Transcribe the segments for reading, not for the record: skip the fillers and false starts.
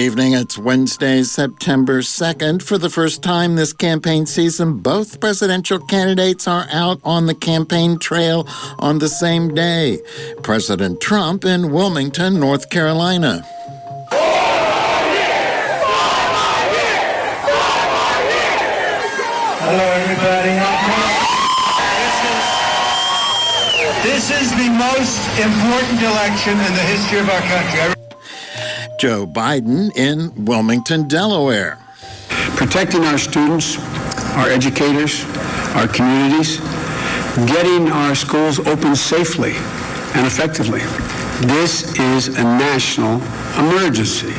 evening. It's Wednesday, September 2nd. For the first time this campaign season, both presidential candidates are out on the campaign trail on the same day. President Trump in Wilmington, North Carolina. Hello, everybody. This is the most important election in the history of our country. Joe Biden in Wilmington, Delaware. Protecting our students, our educators, our communities, getting our schools open safely and effectively. This is a national emergency.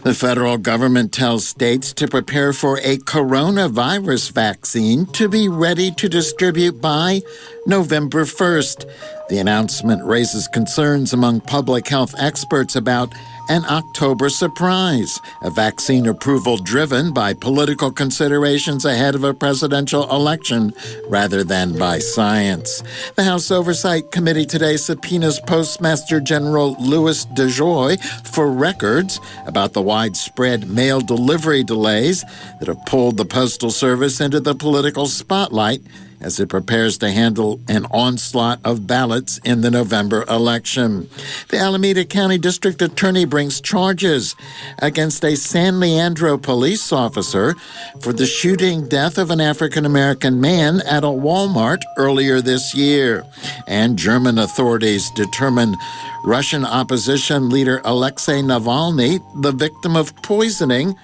The federal government tells states to prepare for a coronavirus vaccine to be ready to distribute by November 1st. The announcement raises concerns among public health experts about an October surprise, a vaccine approval driven by political considerations ahead of a presidential election rather than by science. The House Oversight Committee today subpoenas Postmaster General Louis DeJoy for records about the widespread mail delivery delays that have pulled the Postal Service into the political spotlight as it prepares to handle an onslaught of ballots in the November election. The Alameda County District Attorney brings charges against a San Leandro police officer for the shooting death of an African-American man at a Walmart earlier this year. And German authorities determine Russian opposition leader Alexei Navalny the victim of poisoning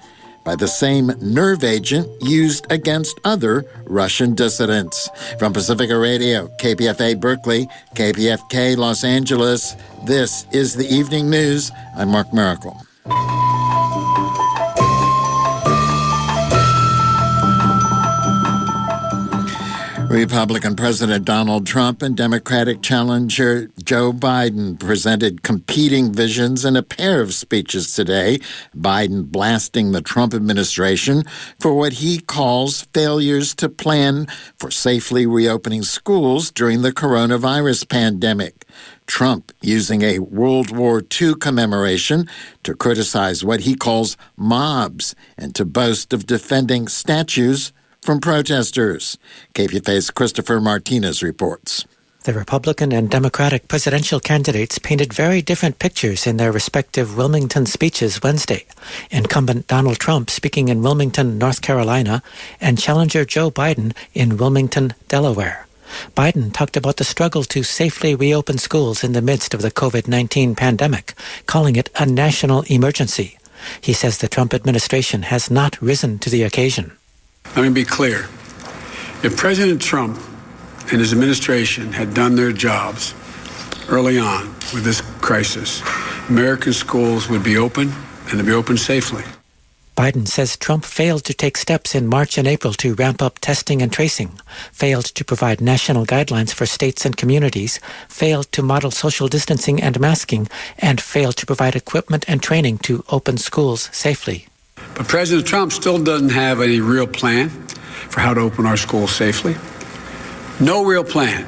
by the same nerve agent used against other Russian dissidents. From Pacifica Radio, KPFA Berkeley, KPFK Los Angeles, this is the Evening News. I'm Mark Miracle. Republican President Donald Trump and Democratic challenger Joe Biden presented competing visions in a pair of speeches today. Biden blasting the Trump administration for what he calls failures to plan for safely reopening schools during the coronavirus pandemic. Trump using a World War II commemoration to criticize what he calls mobs and to boast of defending statues from protesters. KPFA's Christopher Martinez reports. The Republican and Democratic presidential candidates painted very different pictures in their respective Wilmington speeches Wednesday. Incumbent Donald Trump speaking in Wilmington, North Carolina, and challenger Joe Biden in Wilmington, Delaware. Biden talked about the struggle to safely reopen schools in the midst of the COVID-19 pandemic, calling it a national emergency. He says the Trump administration has not risen to the occasion. Let me be clear. If President Trump and his administration had done their jobs early on with this crisis, American schools would be open and they'd be open safely. Biden says Trump failed to take steps in March and April to ramp up testing and tracing, failed to provide national guidelines for states and communities, failed to model social distancing and masking, and failed to provide equipment and training to open schools safely. But President Trump still doesn't have any real plan for how to open our schools safely. No real plan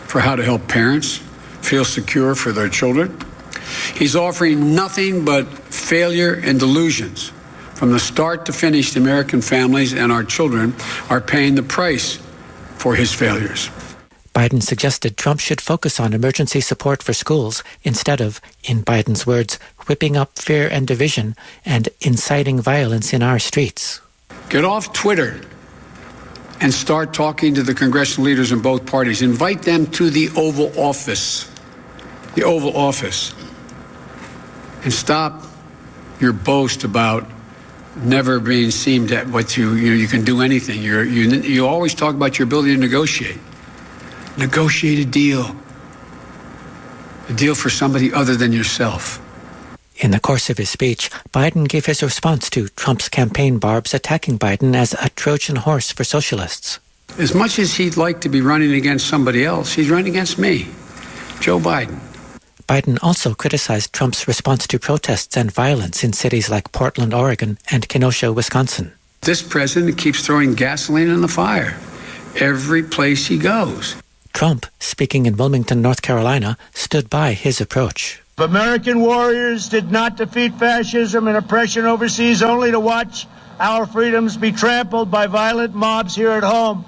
for how to help parents feel secure for their children. He's offering nothing but failure and delusions. From the start to finish, the American families and our children are paying the price for his failures. Biden suggested Trump should focus on emergency support for schools instead of, in Biden's words, whipping up fear and division and inciting violence in our streets. Get off Twitter and start talking to the congressional leaders in both parties. Invite them to the Oval Office. The Oval Office. And stop your boast about never being seemed at what you can do anything. You always talk about your ability to negotiate. Negotiate a deal for somebody other than yourself. In the course of his speech, Biden gave his response to Trump's campaign barbs attacking Biden as a Trojan horse for socialists. As much as he'd like to be running against somebody else, he's running against me, Joe Biden. Biden also criticized Trump's response to protests and violence in cities like Portland, Oregon, and Kenosha, Wisconsin. This president keeps throwing gasoline in the fire every place he goes. Trump, speaking in Wilmington, North Carolina, stood by his approach. American warriors did not defeat fascism and oppression overseas only to watch our freedoms be trampled by violent mobs here at home.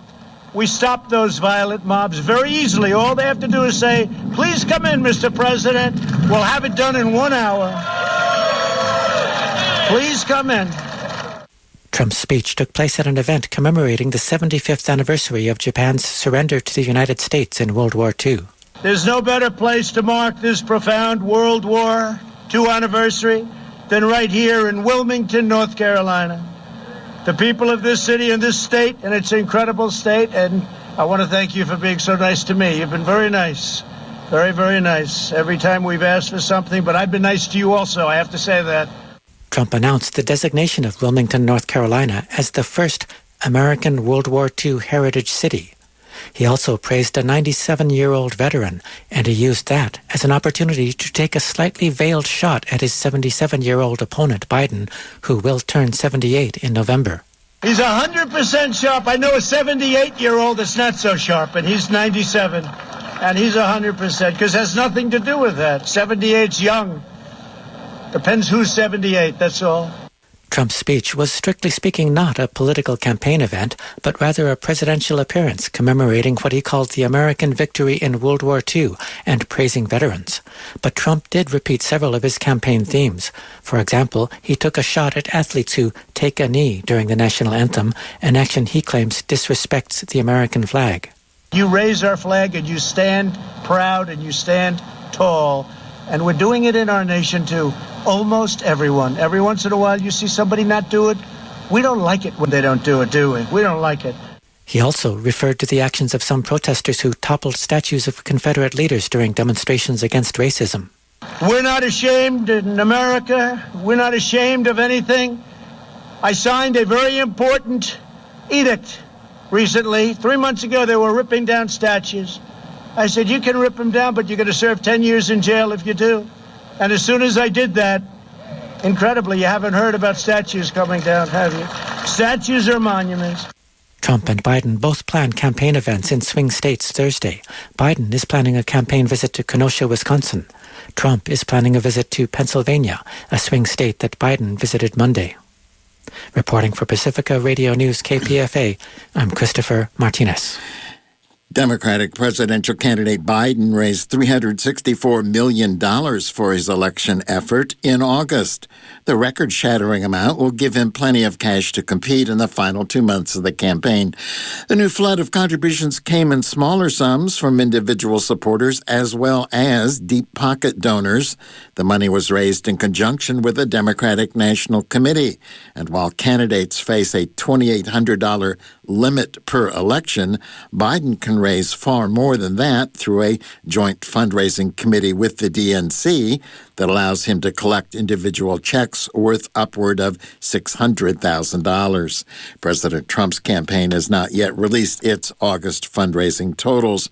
We stopped those violent mobs very easily. All they have to do is say, please come in, Mr. President. We'll have it done in 1 hour. Please come in. Trump's speech took place at an event commemorating the 75th anniversary of Japan's surrender to the United States in World War II. There's no better place to mark this profound World War II anniversary than right here in Wilmington, North Carolina. The people of this city and this state, and its incredible state, and I want to thank you for being so nice to me. You've been very nice. Very, very nice. Every time we've asked for something, but I've been nice to you also, I have to say that. Trump announced the designation of Wilmington, North Carolina as the first American World War II heritage city. He also praised a 97-year-old veteran, and he used that as an opportunity to take a slightly veiled shot at his 77-year-old opponent, Biden, who will turn 78 in November. He's 100% sharp. I know a 78-year-old that's not so sharp, and he's 97, and he's 100%, because it has nothing to do with that. 78's young. Depends who's 78, that's all. Trump's speech was strictly speaking not a political campaign event, but rather a presidential appearance commemorating what he called the American victory in World War II and praising veterans. But Trump did repeat several of his campaign themes. For example, he took a shot at athletes who take a knee during the national anthem, an action he claims disrespects the American flag. You raise our flag and you stand proud and you stand tall. And we're doing it in our nation, too. Almost everyone. Every once in a while, you see somebody not do it. We don't like it when they don't do it, do we? We don't like it. He also referred to the actions of some protesters who toppled statues of Confederate leaders during demonstrations against racism. We're not ashamed in America. We're not ashamed of anything. I signed a very important edict recently. 3 months ago, they were ripping down statues. I said, you can rip them down, but you're going to serve 10 years in jail if you do. And as soon as I did that, incredibly, you haven't heard about statues coming down, have you? Statues are monuments. Trump and Biden both plan campaign events in swing states Thursday. Biden is planning a campaign visit to Kenosha, Wisconsin. Trump is planning a visit to Pennsylvania, a swing state that Biden visited Monday. Reporting for Pacifica Radio News KPFA, I'm Christopher Martinez. Democratic presidential candidate Biden raised $364 million for his election effort in August. The record-shattering amount will give him plenty of cash to compete in the final 2 months of the campaign. The new flood of contributions came in smaller sums from individual supporters as well as deep-pocket donors. The money was raised in conjunction with the Democratic National Committee. And while candidates face a $2,800 limit per election, Biden can raise far more than that through a joint fundraising committee with the DNC that allows him to collect individual checks worth upward of $600,000. President Trump's campaign has not yet released its August fundraising totals.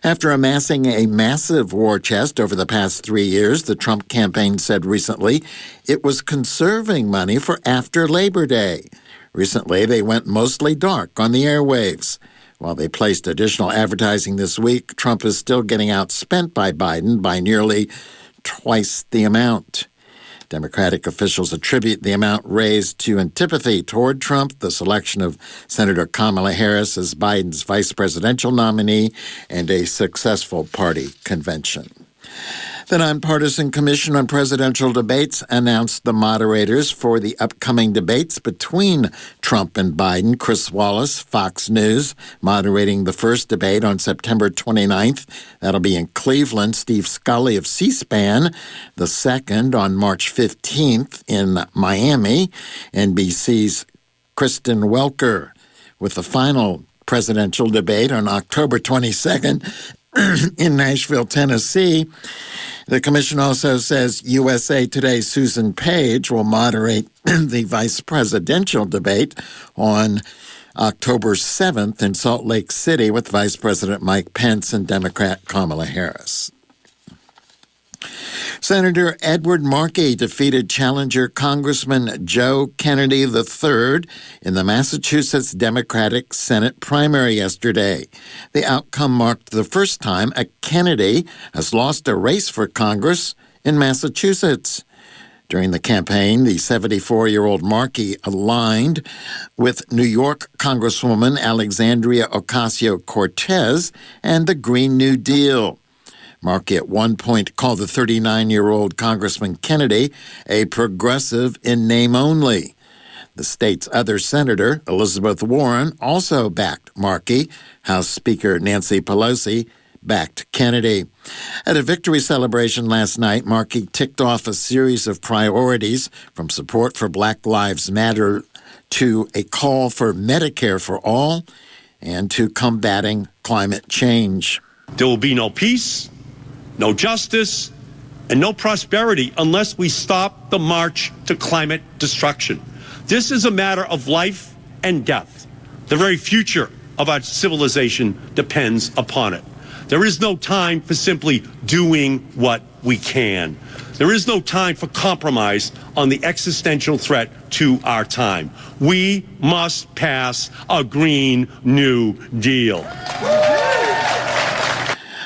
After amassing a massive war chest over the past 3 years, the Trump campaign said recently it was conserving money for after Labor Day. Recently, they went mostly dark on the airwaves. While they placed additional advertising this week, Trump is still getting outspent by Biden by nearly twice the amount. Democratic officials attribute the amount raised to antipathy toward Trump, the selection of Senator Kamala Harris as Biden's vice presidential nominee, and a successful party convention. The Nonpartisan Commission on Presidential Debates announced the moderators for the upcoming debates between Trump and Biden. Chris Wallace, Fox News, moderating the first debate on September 29th. That'll be in Cleveland. Steve Scully of C-SPAN, the second on March 15th in Miami. NBC's Kristen Welker with the final presidential debate on October 22nd in Nashville, Tennessee. The commission also says USA Today's Susan Page will moderate the vice presidential debate on October 7th in Salt Lake City with Vice President Mike Pence and Democrat Kamala Harris. Senator Ed Markey defeated challenger Congressman Joe Kennedy III in the Massachusetts Democratic Senate primary yesterday. The outcome marked the first time a Kennedy has lost a race for Congress in Massachusetts. During the campaign, the 74-year-old Markey aligned with New York Congresswoman Alexandria Ocasio-Cortez and the Green New Deal. Markey at one point called the 39-year-old Congressman Kennedy a progressive in name only. The state's other senator, Elizabeth Warren, also backed Markey. House Speaker Nancy Pelosi backed Kennedy. At a victory celebration last night, Markey ticked off a series of priorities, from support for Black Lives Matter to a call for Medicare for all and to combating climate change. There will be no peace, no justice, and no prosperity unless we stop the march to climate destruction. This is a matter of life and death. The very future of our civilization depends upon it. There is no time for simply doing what we can. There is no time for compromise on the existential threat to our time. We must pass a Green New Deal.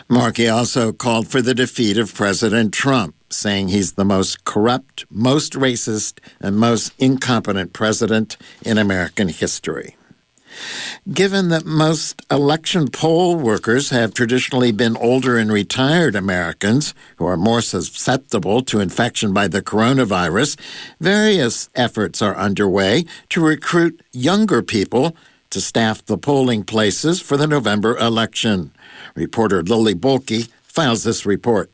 Markey also called for the defeat of President Trump, saying he's the most corrupt, most racist, and most incompetent president in American history. Given that most election poll workers have traditionally been older and retired Americans who are more susceptible to infection by the coronavirus, various efforts are underway to recruit younger people to staff the polling places for the November election. Reporter Lily Bolke files this report.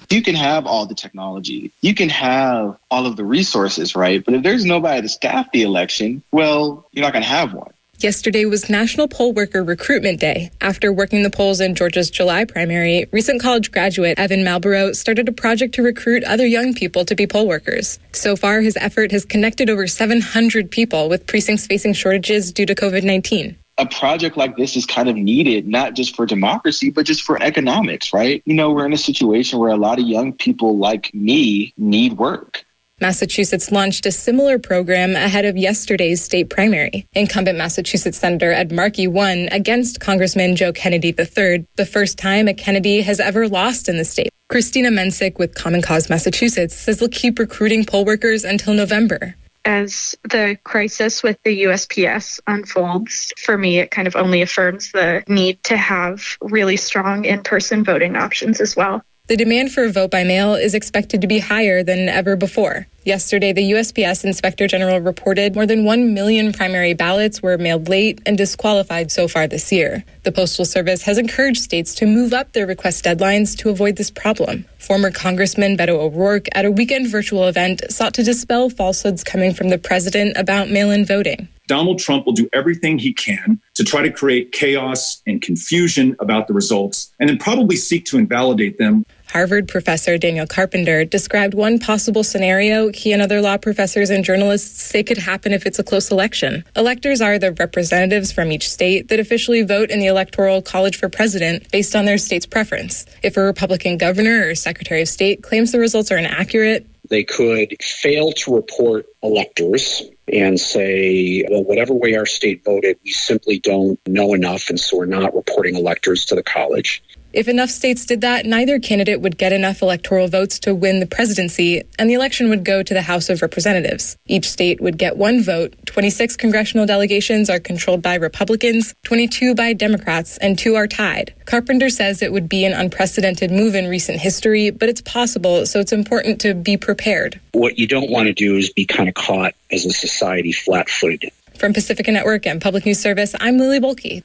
You can have all the technology, you can have all of the resources, right? But if there's nobody to staff the election, well, you're not going to have one. Yesterday was National Poll Worker Recruitment Day. After working the polls in Georgia's July primary, recent college graduate Evan Malborough started a project to recruit other young people to be poll workers. So far, his effort has connected over 700 people with precincts facing shortages due to COVID-19. A project like this is kind of needed, not just for democracy, but just for economics, right? You know, we're in a situation where a lot of young people like me need work. Massachusetts launched a similar program ahead of yesterday's state primary. Incumbent Massachusetts Senator Ed Markey won against Congressman Joe Kennedy III, the first time a Kennedy has ever lost in the state. Christina Mensick with Common Cause Massachusetts says they'll keep recruiting poll workers until November. As the crisis with the USPS unfolds, for me, it kind of only affirms the need to have really strong in-person voting options as well. The demand for vote by mail is expected to be higher than ever before. Yesterday, the USPS Inspector General reported more than 1 million primary ballots were mailed late and disqualified so far this year. The Postal Service has encouraged states to move up their request deadlines to avoid this problem. Former Congressman Beto O'Rourke at a weekend virtual event sought to dispel falsehoods coming from the president about mail-in voting. Donald Trump will do everything he can to try to create chaos and confusion about the results, and then probably seek to invalidate them. Harvard professor Daniel Carpenter described one possible scenario he and other law professors and journalists say could happen if it's a close election. Electors are the representatives from each state that officially vote in the Electoral College for president based on their state's preference. If a Republican governor or secretary of state claims the results are inaccurate, they could fail to report electors and say, well, whatever way our state voted, we simply don't know enough, and so we're not reporting electors to the college. If enough states did that, neither candidate would get enough electoral votes to win the presidency, and the election would go to the House of Representatives. Each state would get one vote. 26 congressional delegations are controlled by Republicans, 22 by Democrats, and 2 are tied. Carpenter says it would be an unprecedented move in recent history, but it's possible, so it's important to be prepared. What you don't want to do is be kind of caught as a society flat-footed. From Pacifica Network and Public News Service, I'm Lily Bolke.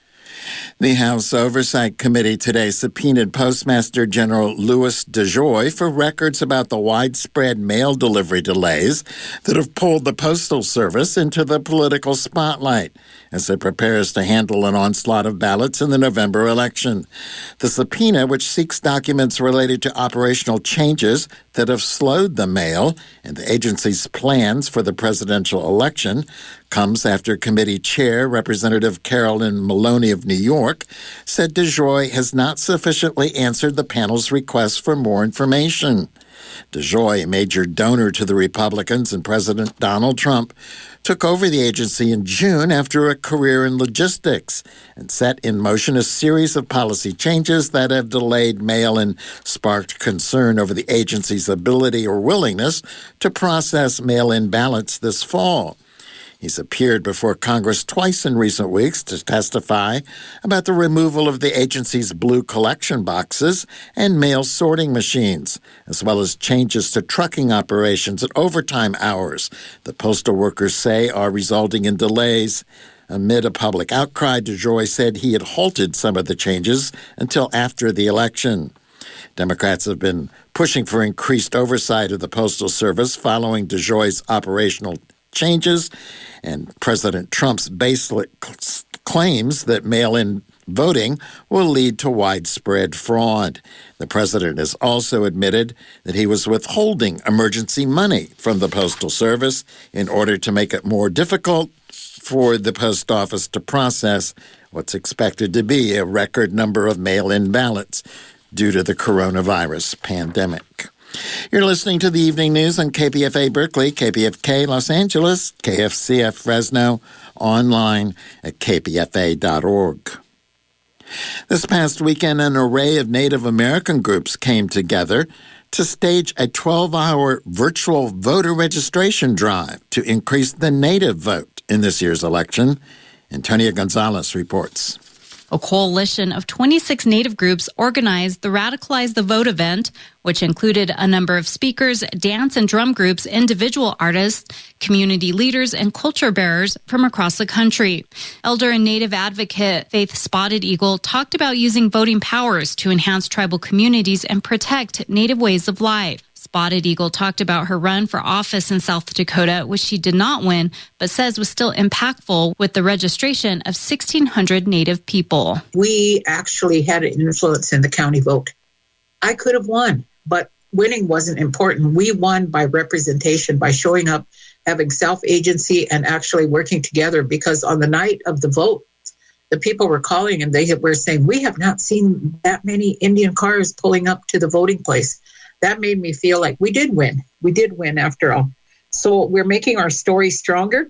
The House Oversight Committee today subpoenaed Postmaster General Louis DeJoy for records about the widespread mail delivery delays that have pulled the Postal Service into the political spotlight as it prepares to handle an onslaught of ballots in the November election. The subpoena, which seeks documents related to operational changes that have slowed the mail and the agency's plans for the presidential election, comes after committee chair Representative Carolyn Maloney of New York said DeJoy has not sufficiently answered the panel's request for more information. DeJoy, a major donor to the Republicans and President Donald Trump, took over the agency in June after a career in logistics and set in motion a series of policy changes that have delayed mail and sparked concern over the agency's ability or willingness to process mail-in ballots this fall. He's appeared before Congress twice in recent weeks to testify about the removal of the agency's blue collection boxes and mail sorting machines, as well as changes to trucking operations and overtime hours that postal workers say are resulting in delays. Amid a public outcry, DeJoy said he had halted some of the changes until after the election. Democrats have been pushing for increased oversight of the Postal Service following DeJoy's operational changes, and President Trump's baseless claims that mail-in voting will lead to widespread fraud. The president has also admitted that he was withholding emergency money from the Postal Service in order to make it more difficult for the post office to process what's expected to be a record number of mail-in ballots due to the coronavirus pandemic. You're listening to the Evening News on KPFA Berkeley, KPFK Los Angeles, KFCF Fresno, online at kpfa.org. This past weekend, an array of Native American groups came together to stage a 12-hour virtual voter registration drive to increase the Native vote in this year's election. Antonia Gonzalez reports. A coalition of 26 Native groups organized the Radicalize the Vote event, which included a number of speakers, dance and drum groups, individual artists, community leaders, and culture bearers from across the country. Elder and Native advocate Faith Spotted Eagle talked about using voting powers to enhance tribal communities and protect Native ways of life. Spotted Eagle talked about her run for office in South Dakota, which she did not win, but says was still impactful with the registration of 1,600 Native people. We actually had an influence in the county vote. I could have won, but winning wasn't important. We won by representation, by showing up, having self-agency, and actually working together, because on the night of the vote, the people were calling and they were saying, we have not seen that many Indian cars pulling up to the voting place. That made me feel like we did win. We did win after all. So we're making our story stronger.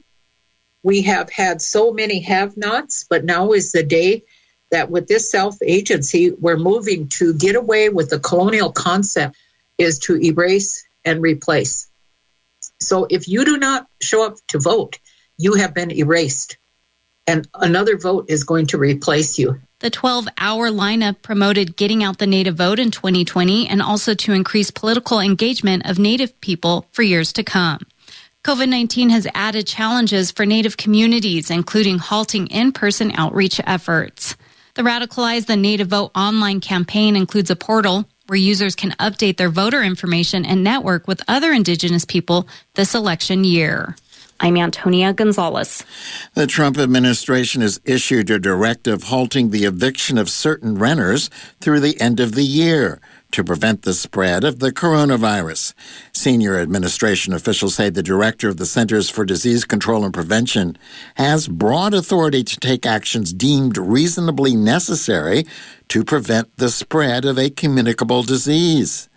We have had so many have-nots, but now is the day that with this self-agency, we're moving to get away with the colonial concept is to erase and replace. So if you do not show up to vote, you have been erased, and another vote is going to replace you. The 12-hour lineup promoted getting out the Native vote in 2020 and also to increase political engagement of Native people for years to come. COVID-19 has added challenges for Native communities, including halting in-person outreach efforts. The Radicalize the Native Vote online campaign includes a portal where users can update their voter information and network with other Indigenous people this election year. I'm Antonia Gonzalez. The Trump administration has issued a directive halting the eviction of certain renters through the end of the year to prevent the spread of the coronavirus. Senior administration officials say the director of the Centers for Disease Control and Prevention has broad authority to take actions deemed reasonably necessary to prevent the spread of a communicable disease.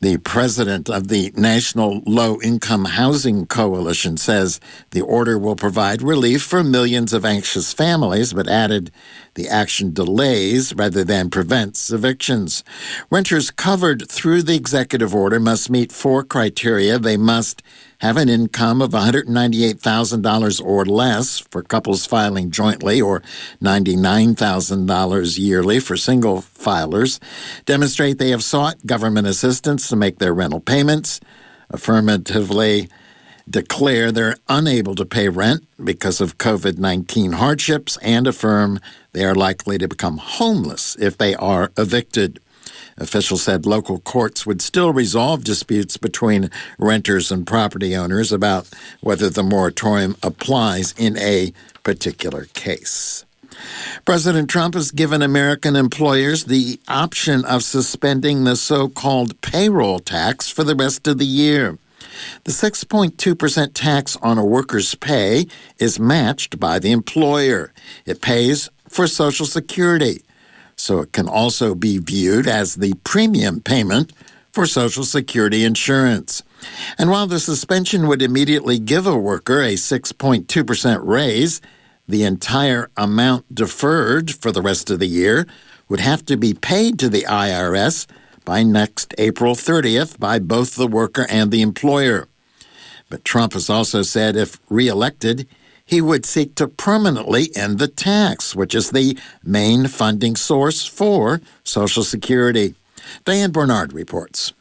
The president of the National Low-Income Housing Coalition says the order will provide relief for millions of anxious families, but added the action delays rather than prevents evictions. Renters covered through the executive order must meet 4 criteria. They must have an income of $198,000 or less for couples filing jointly, or $99,000 yearly for single filers. Demonstrate they have sought government assistance to make their rental payments. Affirmatively declare they're unable to pay rent because of COVID-19 hardships, and affirm they are likely to become homeless if they are evicted. Officials said local courts would still resolve disputes between renters and property owners about whether the moratorium applies in a particular case. President Trump has given American employers the option of suspending the so-called payroll tax for the rest of the year. The 6.2% tax on a worker's pay is matched by the employer. It pays for Social Security, so it can also be viewed as the premium payment for Social Security insurance. And while the suspension would immediately give a worker a 6.2% raise, the entire amount deferred for the rest of the year would have to be paid to the IRS by next April 30th by both the worker and the employer. But Trump has also said if reelected, he would seek to permanently end the tax, which is the main funding source for Social Security. Diane Bernard reports.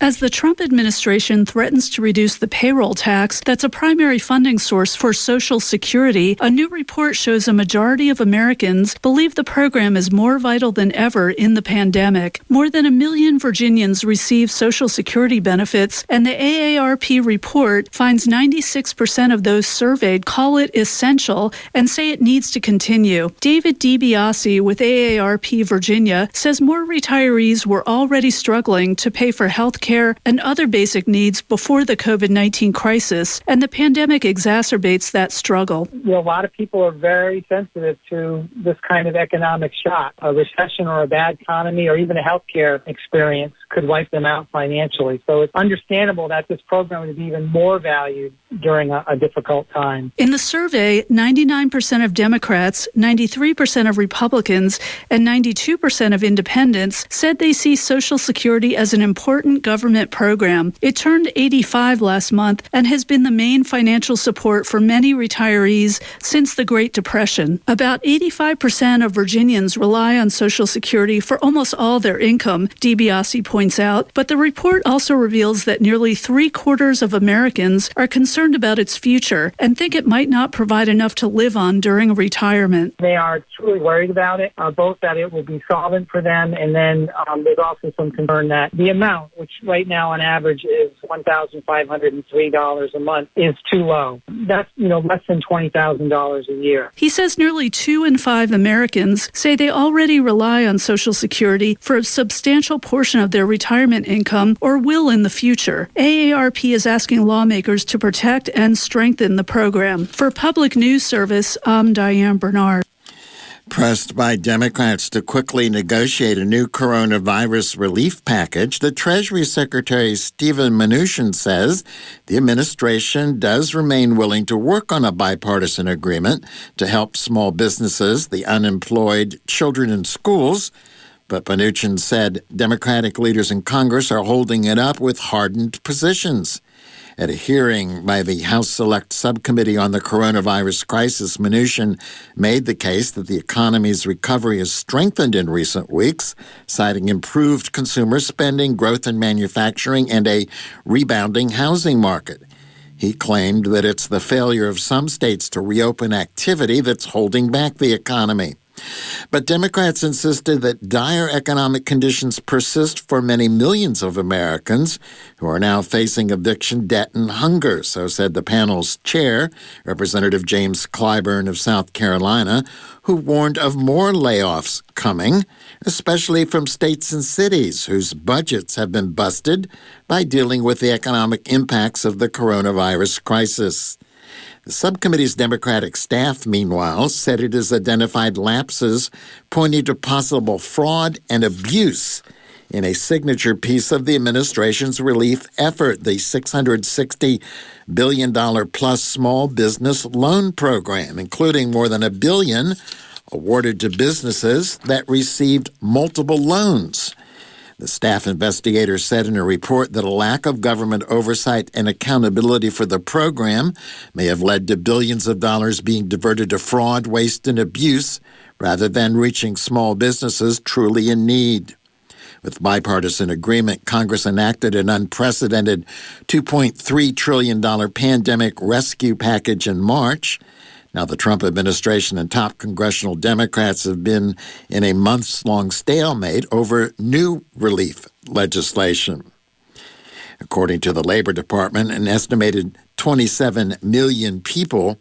As the Trump administration threatens to reduce the payroll tax that's a primary funding source for Social Security, a new report shows a majority of Americans believe the program is more vital than ever in the pandemic. More than 1 million Virginians receive Social Security benefits, and the AARP report finds 96% of those surveyed call it essential and say it needs to continue. David DiBiase with AARP Virginia says more retirees were already struggling to pay for health care and other basic needs before the COVID-19 crisis, and the pandemic exacerbates that struggle. A lot of people are very sensitive to this kind of economic shock. A recession or a bad economy or even a healthcare experience could wipe them out financially. So it's understandable that this program would be even more valued during a difficult time. In the survey, 99% of Democrats, 93% of Republicans, and 92% of independents said they see Social Security as an important government program. It turned 85 last month and has been the main financial support for many retirees since the Great Depression. About 85% of Virginians rely on Social Security for almost all their income, DiBiase points out, but the report also reveals that nearly 3/4 of Americans are concerned about its future and think it might not provide enough to live on during retirement. They are truly worried about it, both that it will be solvent for them, and then there's also some concern that the amount, which right now on average is $1,503 a month, is too low. That's, less than $20,000 a year. He says nearly 2 in 5 Americans say they already rely on Social Security for a substantial portion of their retirement income or will in the future. AARP is asking lawmakers to protect and strengthen the program. For Public News Service, I'm Diane Bernard. Pressed by Democrats to quickly negotiate a new coronavirus relief package, the Treasury Secretary Steven Mnuchin says the administration does remain willing to work on a bipartisan agreement to help small businesses, the unemployed, children in schools. But Mnuchin said Democratic leaders in Congress are holding it up with hardened positions. At a hearing by the House Select Subcommittee on the Coronavirus Crisis, Mnuchin made the case that the economy's recovery has strengthened in recent weeks, citing improved consumer spending, growth in manufacturing, and a rebounding housing market. He claimed that it's the failure of some states to reopen activity that's holding back the economy. But Democrats insisted that dire economic conditions persist for many millions of Americans who are now facing eviction, debt, and hunger, so said the panel's chair, Representative James Clyburn of South Carolina, who warned of more layoffs coming, especially from states and cities whose budgets have been busted by dealing with the economic impacts of the coronavirus crisis. The subcommittee's Democratic staff, meanwhile, said it has identified lapses pointing to possible fraud and abuse in a signature piece of the administration's relief effort, the $660 billion plus small business loan program, including more than $1 billion awarded to businesses that received multiple loans. The staff investigator said in a report that a lack of government oversight and accountability for the program may have led to billions of dollars being diverted to fraud, waste, and abuse rather than reaching small businesses truly in need. With bipartisan agreement, Congress enacted an unprecedented $2.3 trillion pandemic rescue package in March. Now, the Trump administration and top congressional Democrats have been in a months-long stalemate over new relief legislation. According to the Labor Department, an estimated 27 million people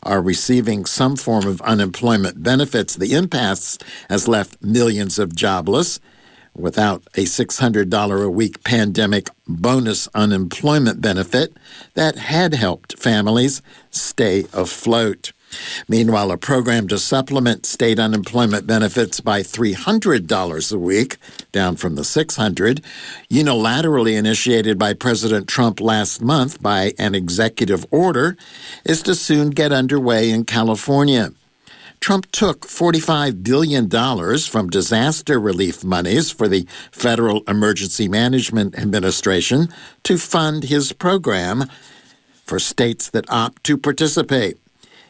are receiving some form of unemployment benefits. The impasse has left millions of jobless without a $600 a week pandemic bonus unemployment benefit that had helped families stay afloat. Meanwhile, a program to supplement state unemployment benefits by $300 a week, down from the $600, unilaterally initiated by President Trump last month by an executive order, is to soon get underway in California. Trump took $45 billion from disaster relief monies for the Federal Emergency Management Administration to fund his program for states that opt to participate.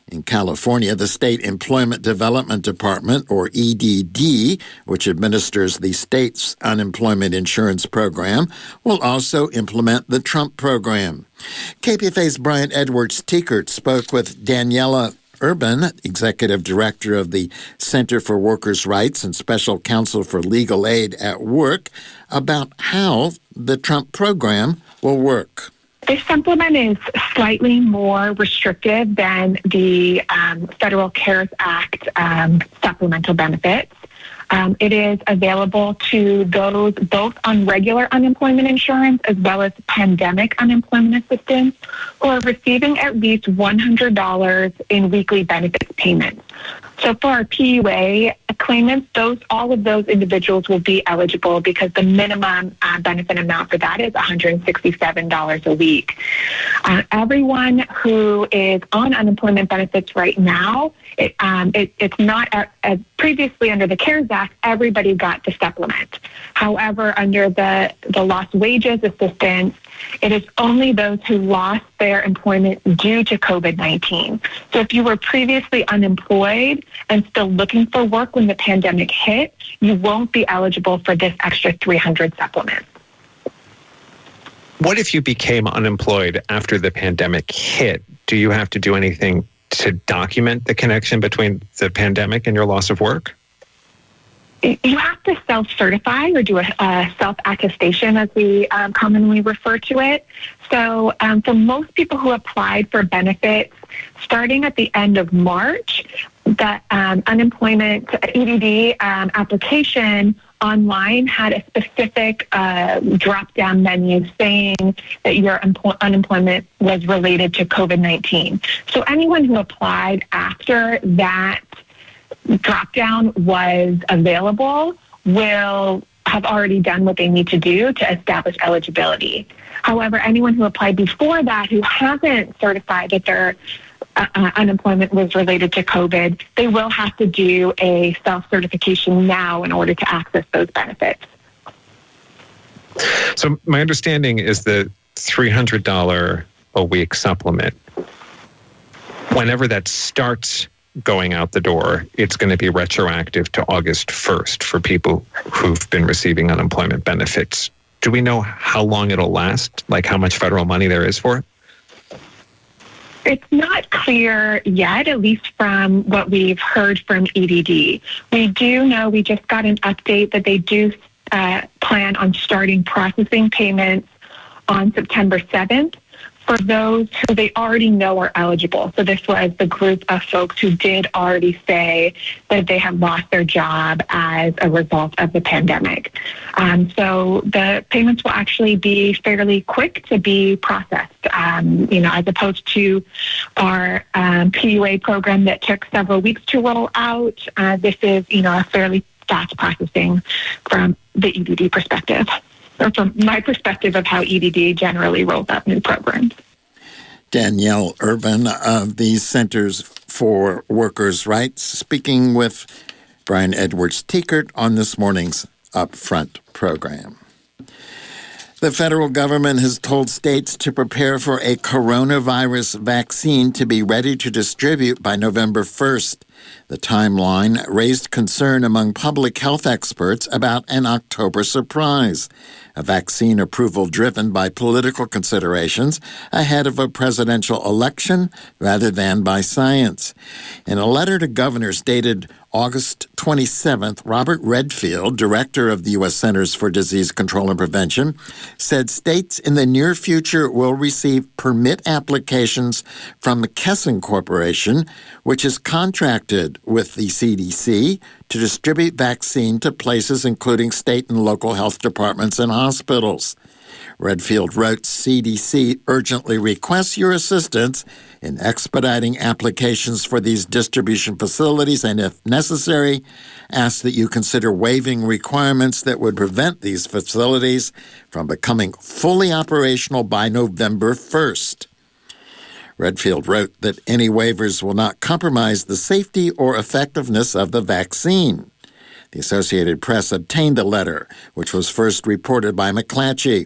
In California, the State Employment Development Department, or EDD, which administers the state's unemployment insurance program, will also implement the Trump program. KPFA's Brian Edwards-Tiekert spoke with Daniela Urban, Executive Director of the Center for Workers' Rights and Special Counsel for Legal Aid at Work, about how the Trump program will work. This supplement is slightly more restrictive than the Federal CARES Act supplemental benefits. It is available to those both on regular unemployment insurance as well as pandemic unemployment assistance who are receiving at least $100 in weekly benefits payments. So for our PUA claimants, all of those individuals will be eligible because the minimum benefit amount for that is $167 a week. Everyone who is on unemployment benefits right now, it's not as previously under the CARES Act, everybody got the supplement. However, under the lost wages assistance, it is only those who lost their employment due to COVID-19. So if you were previously unemployed and still looking for work when the pandemic hit, you won't be eligible for this extra $300 supplement. What if you became unemployed after the pandemic hit? Do you have to do anything to document the connection between the pandemic and your loss of work? You have to self-certify or do a self-attestation, as we commonly refer to it. So for most people who applied for benefits starting at the end of March, the unemployment EDD application online had a specific drop-down menu saying that your unemployment was related to COVID-19. So anyone who applied after that drop-down was available will have already done what they need to do to establish eligibility. However, anyone who applied before that who hasn't certified that their unemployment was related to COVID, they will have to do a self-certification now in order to access those benefits. So my understanding is the $300 a week supplement, whenever that starts going out the door, it's going to be retroactive to August 1st for people who've been receiving unemployment benefits. Do we know how long it'll last? Like how much federal money there is for it? It's not clear yet, at least from what we've heard from EDD. We do know, we just got an update that they do plan on starting processing payments on September 7th. For those who they already know are eligible. So this was the group of folks who did already say that they have lost their job as a result of the pandemic. So the payments will actually be fairly quick to be processed, as opposed to our PUA program that took several weeks to roll out. This is, a fairly fast processing from the EDD perspective. Or from my perspective of how EDD generally rolls out new programs. Danielle Urban of the Centers for Workers' Rights speaking with Brian Edwards-Tiekert on this morning's Upfront program. The federal government has told states to prepare for a coronavirus vaccine to be ready to distribute by November 1st. The timeline raised concern among public health experts about an October surprise, a vaccine approval driven by political considerations ahead of a presidential election rather than by science. In a letter to governors dated August 27th, Robert Redfield, director of the U.S. Centers for Disease Control and Prevention, said states in the near future will receive permit applications from McKesson Corporation, which is contracted with the CDC to distribute vaccine to places including state and local health departments and hospitals. Redfield wrote, CDC urgently requests your assistance in expediting applications for these distribution facilities and, if necessary, asks that you consider waiving requirements that would prevent these facilities from becoming fully operational by November 1st. Redfield wrote that any waivers will not compromise the safety or effectiveness of the vaccine. The Associated Press obtained the letter, which was first reported by McClatchy.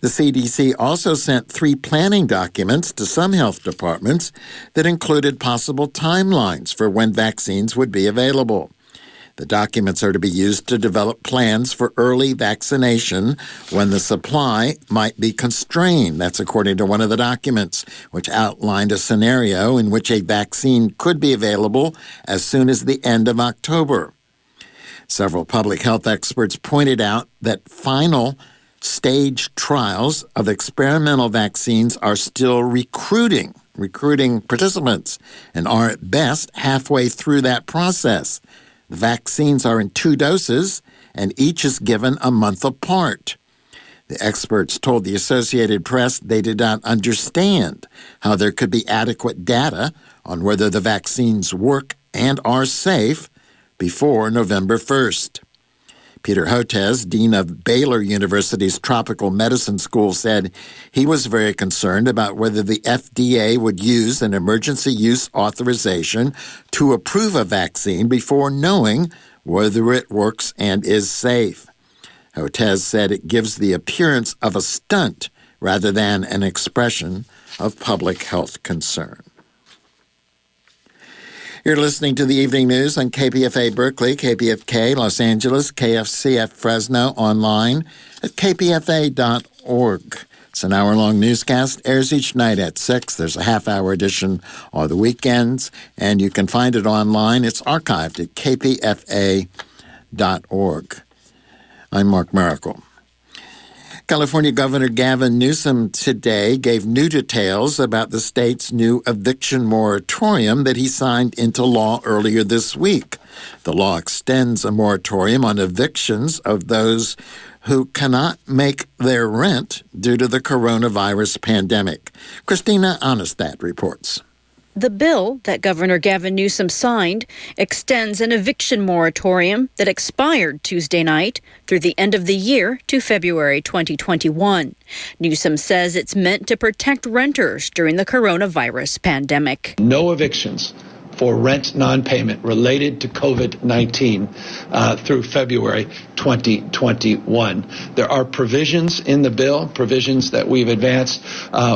The CDC also sent 3 planning documents to some health departments that included possible timelines for when vaccines would be available. The documents are to be used to develop plans for early vaccination when the supply might be constrained. That's according to one of the documents, which outlined a scenario in which a vaccine could be available as soon as the end of October. Several public health experts pointed out that final stage trials of experimental vaccines are still recruiting participants and are at best halfway through that process. The vaccines are in 2 doses, and each is given a month apart. The experts told the Associated Press they did not understand how there could be adequate data on whether the vaccines work and are safe before November 1st. Peter Hotez, dean of Baylor University's Tropical Medicine School, said he was very concerned about whether the FDA would use an emergency use authorization to approve a vaccine before knowing whether it works and is safe. Hotez said it gives the appearance of a stunt rather than an expression of public health concern. You're listening to the Evening News on KPFA Berkeley, KPFK Los Angeles, KFCF Fresno, online at kpfa.org. It's an hour-long newscast, airs each night at 6. There's a half-hour edition on the weekends, and you can find it online. It's archived at kpfa.org. I'm Mark Miracle. California Governor Gavin Newsom today gave new details about the state's new eviction moratorium that he signed into law earlier this week. The law extends a moratorium on evictions of those who cannot make their rent due to the coronavirus pandemic. Christina Onestad reports. The bill that Governor Gavin Newsom signed extends an eviction moratorium that expired Tuesday night through the end of the year to February 2021. Newsom says it's meant to protect renters during the coronavirus pandemic. No evictions for rent non-payment related to COVID-19 through February 2021. There are provisions in the bill, provisions that we've advanced,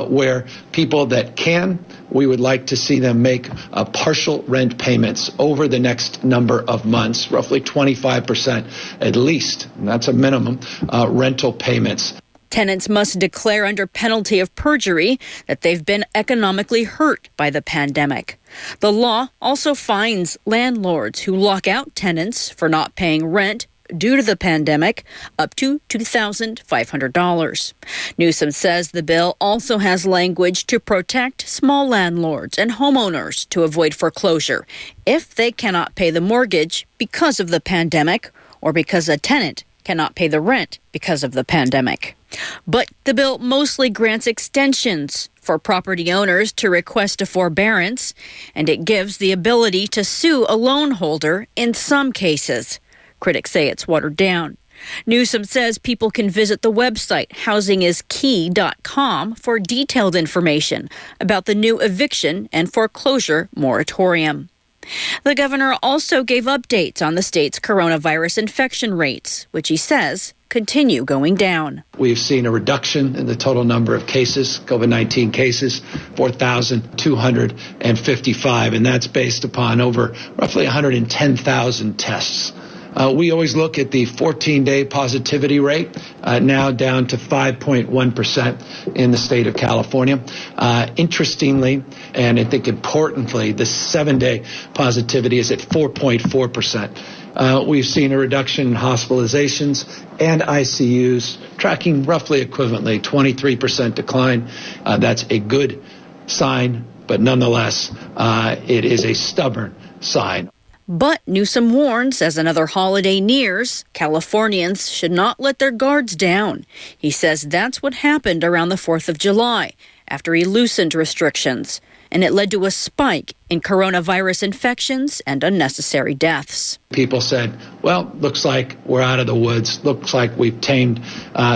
where people that can, we would like to see them make partial rent payments over the next number of months, roughly 25% at least, and that's a minimum, rental payments. Tenants must declare under penalty of perjury that they've been economically hurt by the pandemic. The law also fines landlords who lock out tenants for not paying rent due to the pandemic up to $2,500. Newsom says the bill also has language to protect small landlords and homeowners to avoid foreclosure if they cannot pay the mortgage because of the pandemic or because a tenant cannot pay the rent because of the pandemic. But the bill mostly grants extensions for property owners to request a forbearance, and it gives the ability to sue a loan holder in some cases. Critics say it's watered down. Newsom says people can visit the website housingiskey.com for detailed information about the new eviction and foreclosure moratorium. The governor also gave updates on the state's coronavirus infection rates, which he says continue going down. We've seen a reduction in the total number of cases, COVID-19 cases, 4,255, and that's based upon over roughly 110,000 tests. We always look at the 14-day positivity rate, now down to 5.1% in the state of California. Interestingly, and I think importantly, the 7-day positivity is at 4.4%. We've seen a reduction in hospitalizations and ICUs, tracking roughly equivalently, 23% decline. That's a good sign, but nonetheless, it is a stubborn sign. But Newsom warns as another holiday nears, Californians should not let their guards down. He says that's what happened around the 4th of July after he loosened restrictions, and it led to a spike in coronavirus infections and unnecessary deaths. People said, well, looks like we're out of the woods. Looks like we've tamed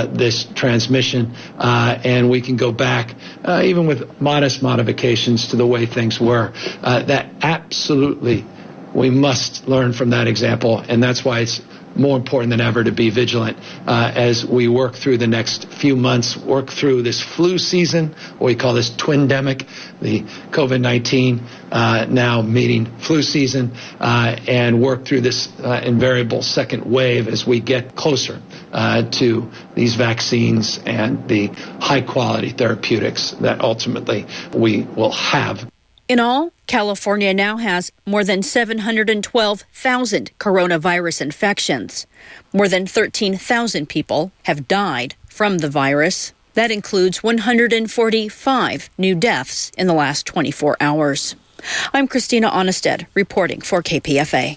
this transmission and we can go back, even with modest modifications to the way things were. That absolutely, we must learn from that example, and that's why it's more important than ever to be vigilant as we work through the next few months, work through this flu season, what we call this twindemic, the COVID-19 now meeting flu season, and work through this invariable second wave as we get closer to these vaccines and the high-quality therapeutics that ultimately we will have. In all, California now has more than 712,000 coronavirus infections. More than 13,000 people have died from the virus. That includes 145 new deaths in the last 24 hours. I'm Christina Onnested, reporting for KPFA.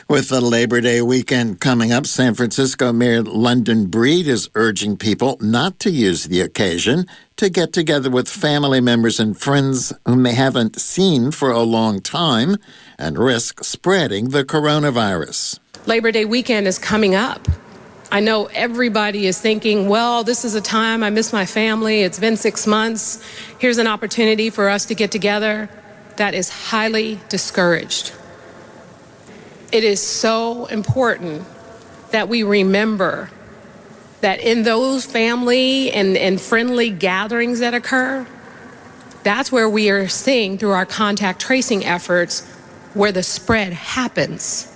With the Labor Day weekend coming up, San Francisco Mayor London Breed is urging people not to use the occasion to get together with family members and friends whom they haven't seen for a long time and risk spreading the coronavirus. Labor Day weekend is coming up. I know everybody is thinking, well, this is a time I miss my family. It's been 6 months. Here's an opportunity for us to get together. That is highly discouraged. It is so important that we remember that in those family and friendly gatherings that occur, that's where we are seeing through our contact tracing efforts where the spread happens,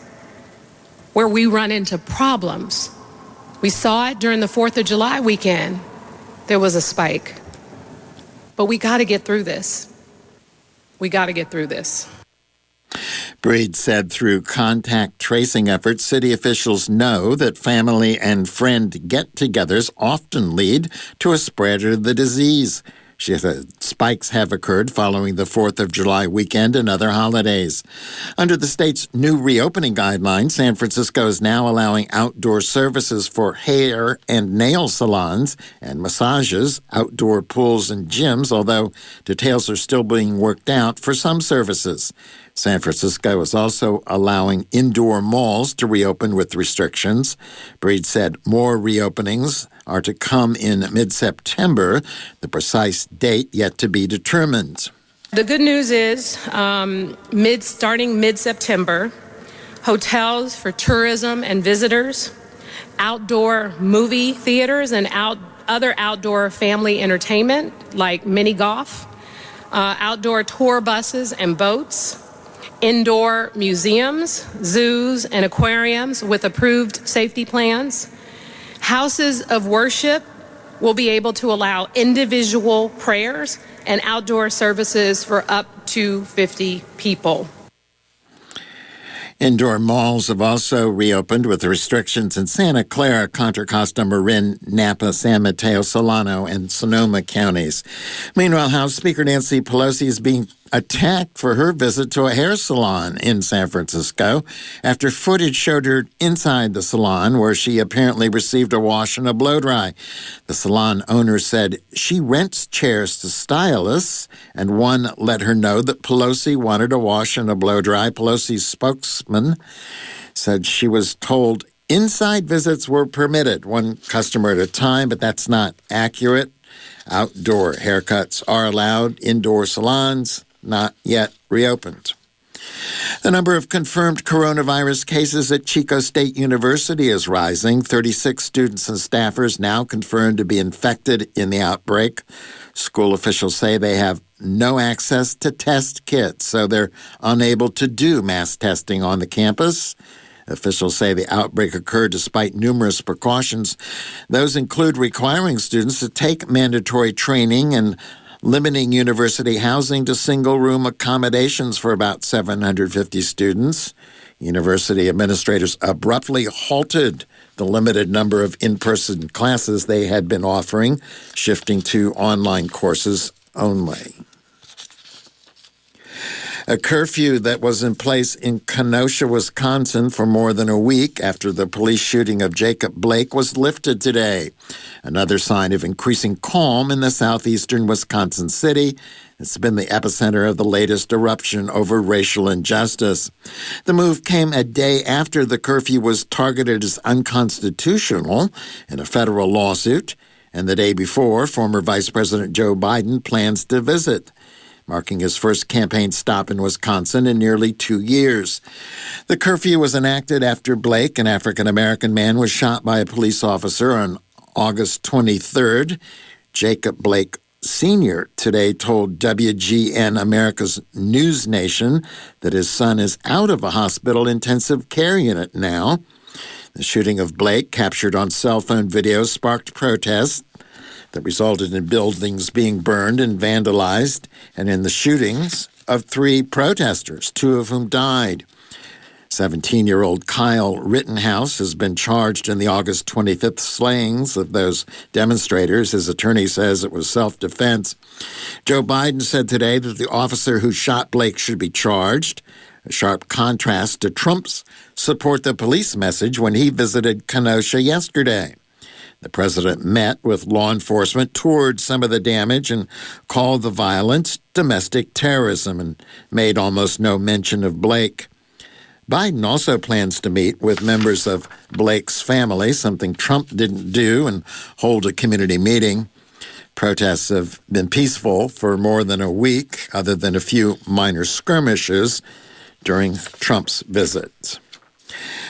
where we run into problems. We saw it during the 4th of July weekend. There was a spike. But we got to get through this. We got to get through this. Breed said through contact tracing efforts, city officials know that family and friend get-togethers often lead to a spread of the disease. She said spikes have occurred following the 4th of July weekend and other holidays. Under the state's new reopening guidelines, San Francisco is now allowing outdoor services for hair and nail salons and massages, outdoor pools and gyms, although details are still being worked out for some services. San Francisco is also allowing indoor malls to reopen with restrictions. Breed said more reopenings are to come in mid-September, the precise date yet to be determined. The good news is, starting mid-September, hotels for tourism and visitors, outdoor movie theaters and other outdoor family entertainment like mini golf, outdoor tour buses and boats, indoor museums, zoos, and aquariums with approved safety plans. Houses of worship will be able to allow individual prayers and outdoor services for up to 50 people. Indoor malls have also reopened with restrictions in Santa Clara, Contra Costa, Marin, Napa, San Mateo, Solano, and Sonoma counties. Meanwhile, House Speaker Nancy Pelosi is being attacked for her visit to a hair salon in San Francisco after footage showed her inside the salon where she apparently received a wash and a blow dry. The salon owner said she rents chairs to stylists, and one let her know that Pelosi wanted a wash and a blow dry. Pelosi's spokesman said she was told inside visits were permitted, one customer at a time, but that's not accurate. Outdoor haircuts are allowed. Indoor salons not yet reopened. The number of confirmed coronavirus cases at Chico State University is rising. 36 students and staffers now confirmed to be infected in the outbreak. School officials say they have no access to test kits, so they're unable to do mass testing on the campus. Officials say the outbreak occurred despite numerous precautions. Those include requiring students to take mandatory training and limiting university housing to single-room accommodations for about 750 students. University administrators abruptly halted the limited number of in-person classes they had been offering, shifting to online courses only. A curfew that was in place in Kenosha, Wisconsin for more than a week after the police shooting of Jacob Blake was lifted today. Another sign of increasing calm in the southeastern Wisconsin city. It's been the epicenter of the latest eruption over racial injustice. The move came a day after the curfew was targeted as unconstitutional in a federal lawsuit, and the day before, former Vice President Joe Biden plans to visit, marking his first campaign stop in Wisconsin in nearly 2 years. The curfew was enacted after Blake, an African-American man, was shot by a police officer on August 23rd. Jacob Blake Sr. today told WGN America's News Nation that his son is out of a hospital intensive care unit now. The shooting of Blake, captured on cell phone video, sparked protests that resulted in buildings being burned and vandalized, and in the shootings of 3 protesters, 2 of whom died. 17-year-old Kyle Rittenhouse has been charged in the August 25th slayings of those demonstrators. His attorney says it was self-defense. Joe Biden said today that the officer who shot Blake should be charged, a sharp contrast to Trump's support the police message when he visited Kenosha yesterday. The president met with law enforcement, toured some of the damage, and called the violence domestic terrorism, and made almost no mention of Blake. Biden also plans to meet with members of Blake's family, something Trump didn't do, and hold a community meeting. Protests have been peaceful for more than a week, other than a few minor skirmishes during Trump's visit.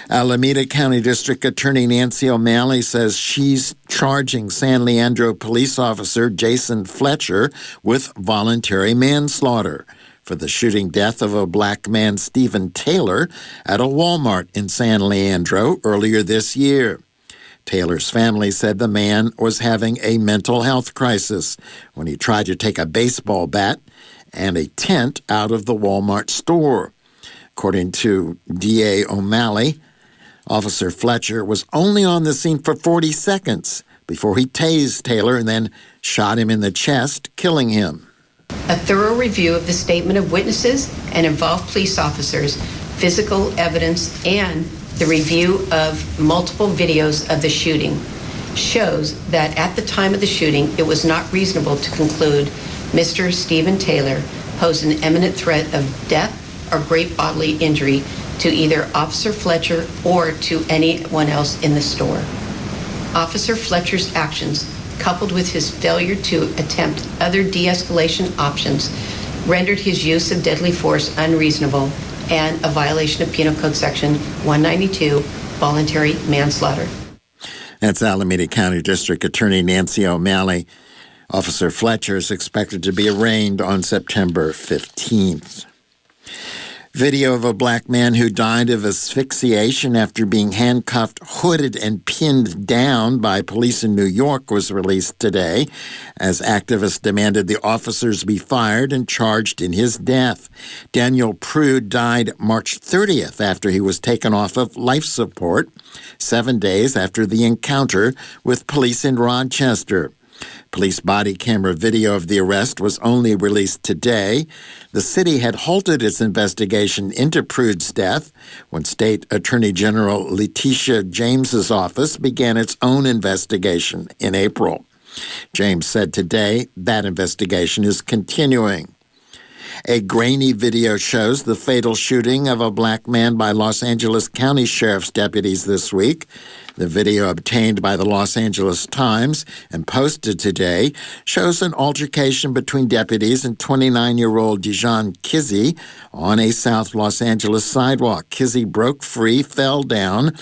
Alameda County District Attorney Nancy O'Malley says she's charging San Leandro police officer Jason Fletcher with voluntary manslaughter for the shooting death of a black man, Stephen Taylor, at a Walmart in San Leandro earlier this year. Taylor's family said the man was having a mental health crisis when he tried to take a baseball bat and a tent out of the Walmart store. According to DA O'Malley, Officer Fletcher was only on the scene for 40 seconds before he tased Taylor and then shot him in the chest, killing him. A thorough review of the statement of witnesses and involved police officers, physical evidence, and the review of multiple videos of the shooting shows that at the time of the shooting, it was not reasonable to conclude Mr. Stephen Taylor posed an imminent threat of death or great bodily injury to either Officer Fletcher or to anyone else in the store. Officer Fletcher's actions, coupled with his failure to attempt other de-escalation options, rendered his use of deadly force unreasonable and a violation of Penal Code Section 192, voluntary manslaughter. That's Alameda County District Attorney Nancy O'Malley. Officer Fletcher is expected to be arraigned on September 15th. Video of a black man who died of asphyxiation after being handcuffed, hooded, and pinned down by police in New York was released today as activists demanded the officers be fired and charged in his death. Daniel Prude died March 30th after he was taken off of life support, 7 days after the encounter with police in Rochester. Police body camera video of the arrest was only released today. The city had halted its investigation into Prude's death when State Attorney General Letitia James's office began its own investigation in April. James said today that investigation is continuing. A grainy video shows the fatal shooting of a black man by Los Angeles County Sheriff's deputies this week. The video obtained by the Los Angeles Times and posted today shows an altercation between deputies and 29-year-old Dijon Kizzy on a South Los Angeles sidewalk. Kizzy broke free, fell down,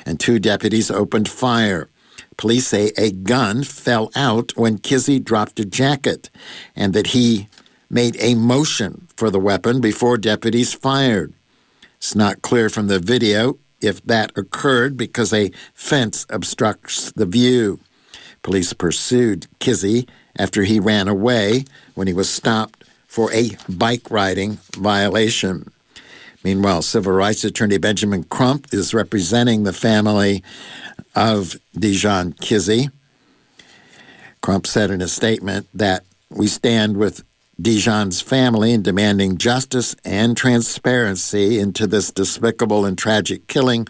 and 2 deputies opened fire. Police say a gun fell out when Kizzy dropped a jacket and that he made a motion for the weapon before deputies fired. It's not clear from the video if that occurred because a fence obstructs the view. Police pursued Kizzy after he ran away when he was stopped for a bike riding violation. Meanwhile, Civil Rights Attorney Benjamin Crump is representing the family of Dijon Kizzy. Crump said in a statement that we stand with Dijon's family in demanding justice and transparency into this despicable and tragic killing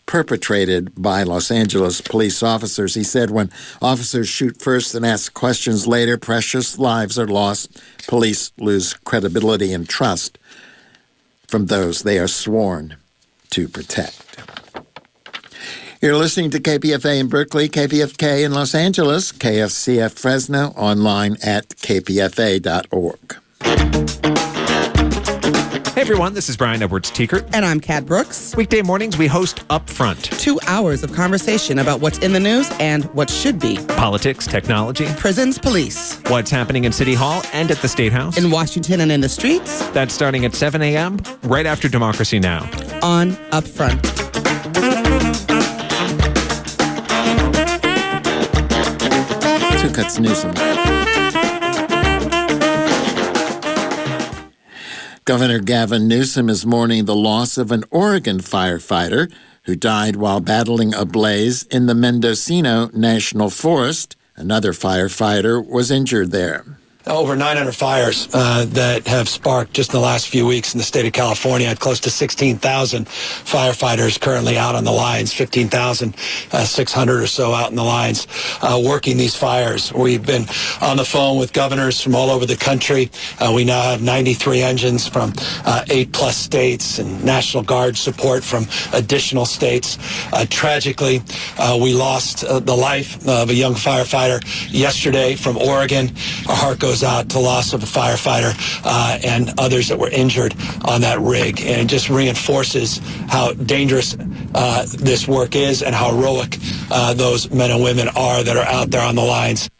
perpetrated by Los Angeles police officers. He said, when officers shoot first and ask questions later, precious lives are lost. Police lose credibility and trust from those they are sworn to protect. You're listening to KPFA in Berkeley, KPFK in Los Angeles, KFCF Fresno, online at kpfa.org. Hey everyone, this is Brian Edwards-Teekert. And I'm Kat Brooks. Weekday mornings we host Upfront. 2 hours of conversation about what's in the news and what should be. Politics, technology. Prisons, police. What's happening in City Hall and at the State House. In Washington and in the streets. That's starting at 7 a.m., right after Democracy Now! On Upfront. Two Cuts Newsom. Governor Gavin Newsom is mourning the loss of an Oregon firefighter who died while battling a blaze in the Mendocino National Forest. Another firefighter was injured there. Over 900 fires that have sparked just in the last few weeks in the state of California. Close to 16,000 firefighters currently out on the lines, 15,600 or so out in the lines working these fires. We've been on the phone with governors from all over the country. We now have 93 engines from 8+ states and National Guard support from additional states. Tragically, we lost the life of a young firefighter yesterday from Oregon. Our heart goes out to loss of a firefighter and others that were injured on that rig. And it just reinforces how dangerous this work is and how heroic those men and women are that are out there on the lines.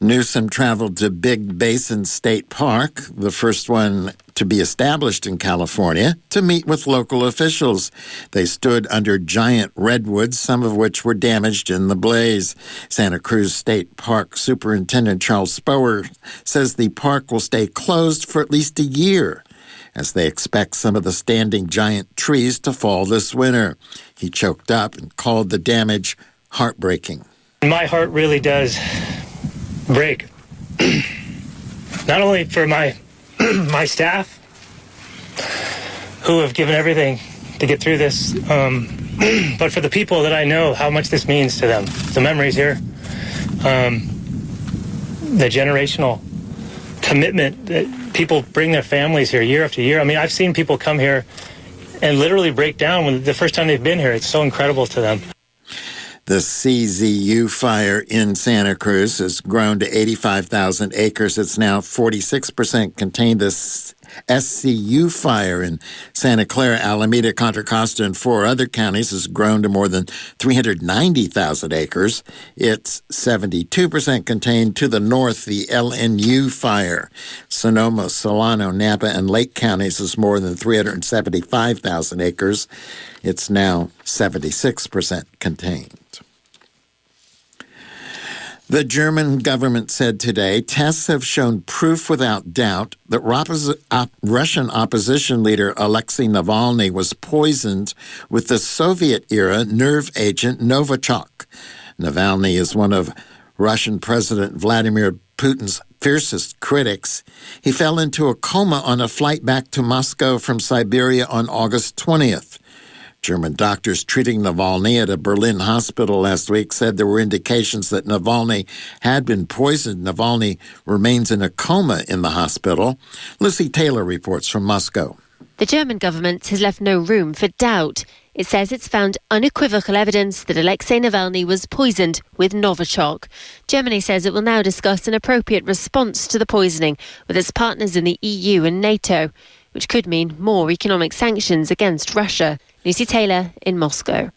Newsom traveled to Big Basin State Park, the first one to be established in California, to meet with local officials. They stood under giant redwoods, some of which were damaged in the blaze. Santa Cruz State Park Superintendent Charles Spower says the park will stay closed for at least a year, as they expect some of the standing giant trees to fall this winter. He choked up and called the damage heartbreaking. My heart really does break. Not only for my staff, who have given everything to get through this, but for the people that I know, how much this means to them. The memories here, the generational commitment that people bring their families here year after year. I mean, I've seen people come here and literally break down when the first time they've been here. It's so incredible to them. The CZU fire in Santa Cruz has grown to 85,000 acres. It's now 46% contained. The SCU fire in Santa Clara, Alameda, Contra Costa, and 4 other counties has grown to more than 390,000 acres. It's 72% contained. To the north, the LNU fire, Sonoma, Solano, Napa, and Lake counties is more than 375,000 acres. It's now 76% contained. The German government said today tests have shown proof without doubt that Russian opposition leader Alexei Navalny was poisoned with the Soviet-era nerve agent Novichok. Navalny is one of Russian President Vladimir Putin's fiercest critics. He fell into a coma on a flight back to Moscow from Siberia on August 20th. German doctors treating Navalny at a Berlin hospital last week said there were indications that Navalny had been poisoned. Navalny remains in a coma in the hospital. Lucy Taylor reports from Moscow. The German government has left no room for doubt. It says it's found unequivocal evidence that Alexei Navalny was poisoned with Novichok. Germany says it will now discuss an appropriate response to the poisoning with its partners in the EU and NATO, which could mean more economic sanctions against Russia. Lucy Taylor in Moscow.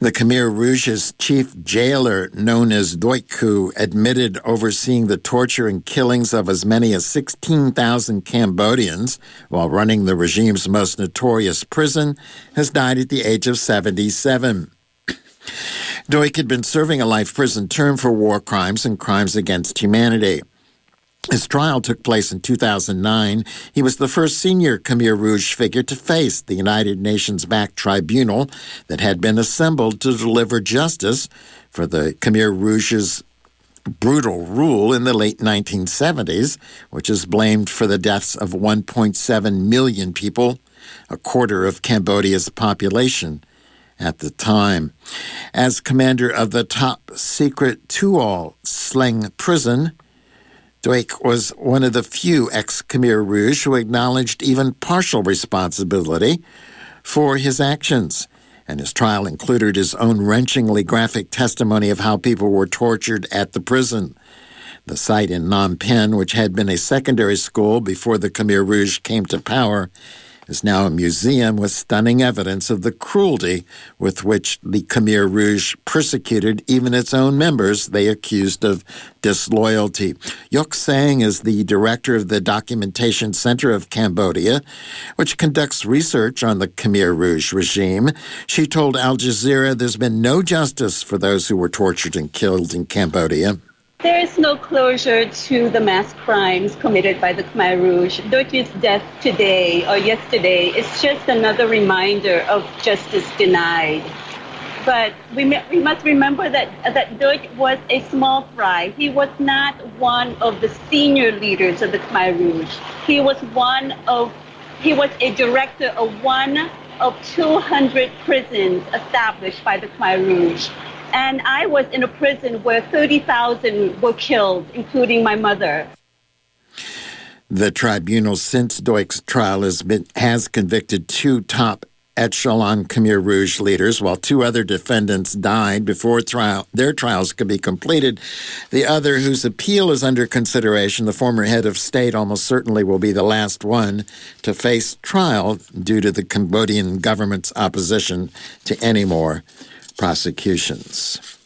The Khmer Rouge's chief jailer, known as Doiku, admitted overseeing the torture and killings of as many as 16,000 Cambodians while running the regime's most notorious prison, has died at the age of 77. Doik had been serving a life prison term for war crimes and crimes against humanity. His trial took place in 2009. He was the first senior Khmer Rouge figure to face the United Nations-backed tribunal that had been assembled to deliver justice for the Khmer Rouge's brutal rule in the late 1970s, which is blamed for the deaths of 1.7 million people, a quarter of Cambodia's population at the time. As commander of the top secret Tuol Sleng prison, Duc was one of the few ex-Khmer Rouge who acknowledged even partial responsibility for his actions. And his trial included his own wrenchingly graphic testimony of how people were tortured at the prison. The site in Phnom Penh, which had been a secondary school before the Khmer Rouge came to power, is now a museum with stunning evidence of the cruelty with which the Khmer Rouge persecuted even its own members they accused of disloyalty. Yok Sang is the director of the Documentation Center of Cambodia, which conducts research on the Khmer Rouge regime. She told Al Jazeera there's been no justice for those who were tortured and killed in Cambodia. There is no closure to the mass crimes committed by the Khmer Rouge. Duc's death today or yesterday is just another reminder of justice denied. But we must remember that Duc was a small fry. He was not one of the senior leaders of the Khmer Rouge. He was a director of one of 200 prisons established by the Khmer Rouge. And I was in a prison where 30,000 were killed, including my mother. The tribunal since Duc's trial has convicted two top echelon Khmer Rouge leaders, while two other defendants died before their trials could be completed. The other, whose appeal is under consideration, the former head of state, almost certainly will be the last one to face trial due to the Cambodian government's opposition to any more prosecutions.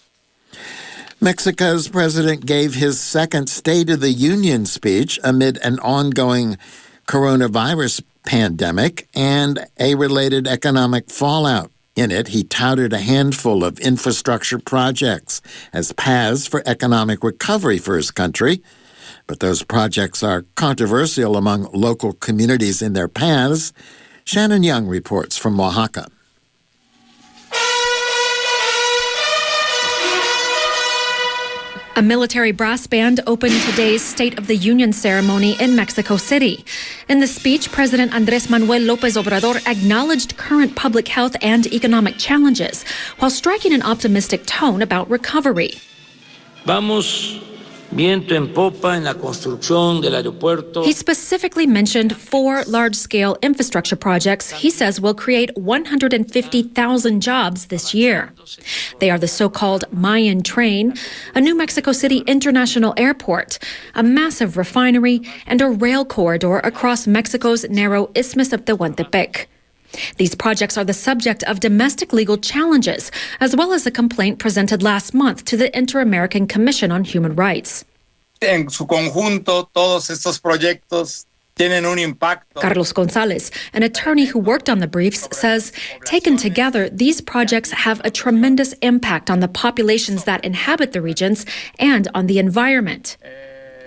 Mexico's president gave his second State of the Union speech amid an ongoing coronavirus pandemic and a related economic fallout. In it, he touted a handful of infrastructure projects as paths for economic recovery for his country. But those projects are controversial among local communities in their paths. Shannon Young reports from Oaxaca. A military brass band opened today's State of the Union ceremony in Mexico City. In the speech, President Andrés Manuel López Obrador acknowledged current public health and economic challenges while striking an optimistic tone about recovery. Vamos viento en popa en la construcción del aeropuerto. He specifically mentioned 4 large-scale infrastructure projects he says will create 150,000 jobs this year. They are the so-called Mayan Train, a new Mexico City International Airport, a massive refinery, and a rail corridor across Mexico's narrow Isthmus of Tehuantepec. These projects are the subject of domestic legal challenges, as well as a complaint presented last month to the Inter-American Commission on Human Rights. En su conjunto, todos estos proyectos tienen un impacto. Carlos Gonzalez, an attorney who worked on the briefs, says, taken together, these projects have a tremendous impact on the populations that inhabit the regions and on the environment.